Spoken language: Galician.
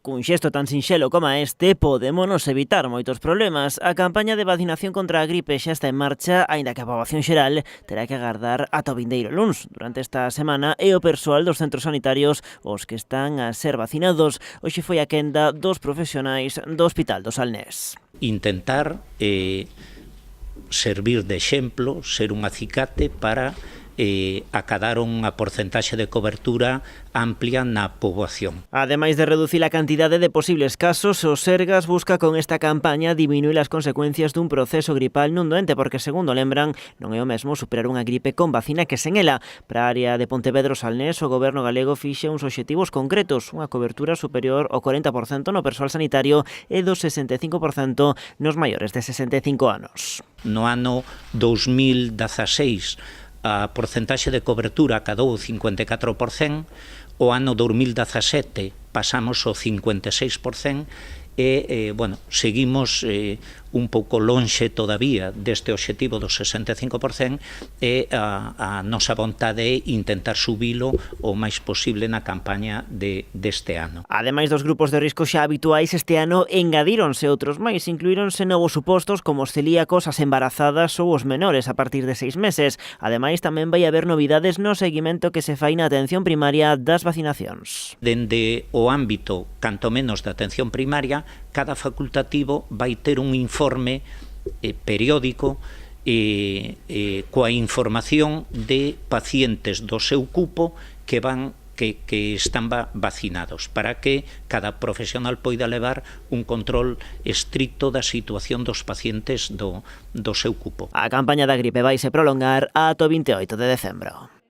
Cun xesto tan sinxelo como este, podémonos evitar moitos problemas. A campaña de vacinación contra a gripe xa está en marcha, aínda que a poboación xeral terá que agardar ata o vindeiro luns. Durante esta semana é o persoal dos centros sanitarios os que están a ser vacinados. Hoxe foi a quenda dos profesionais do Hospital do Salnés. Intentar servir de exemplo, ser un acicate para acadar unha porcentaxe de cobertura amplia na poboación. Ademais de reducir a cantidade de posibles casos, o Sergas busca con esta campaña diminuir as consecuencias dun proceso gripal nun doente, porque, segundo lembran, non é o mesmo superar unha gripe con vacina que sen ela. Para a área de Pontevedra Salnés, o goberno galego fixe uns obxectivos concretos, unha cobertura superior ao 40% no persoal sanitario e do 65% nos maiores de 65 anos. No ano 2016, a porcentaxe de cobertura acadou o 54%, o ano 2017 pasamos o 56%, e, seguimos un pouco lonxe todavía deste obxectivo do 65%, e a nosa vontade é intentar subilo o máis posible na campaña deste ano. Ademais dos grupos de risco xa habituais, este ano engadíronse outros máis, incluíronse novos supostos como os celíacos, as embarazadas ou os menores a partir de 6 meses. Ademais, tamén vai haber novidades no seguimento que se fai na atención primaria das vacinacións. Dende o ámbito, canto menos, da atención primaria, cada facultativo vai ter un informe periódico coa información de pacientes do seu cupo que están vacinados, para que cada profesional poida levar un control estricto da situación dos pacientes do seu cupo. A campaña da gripe vaise prolongar ata o 28 de decembro.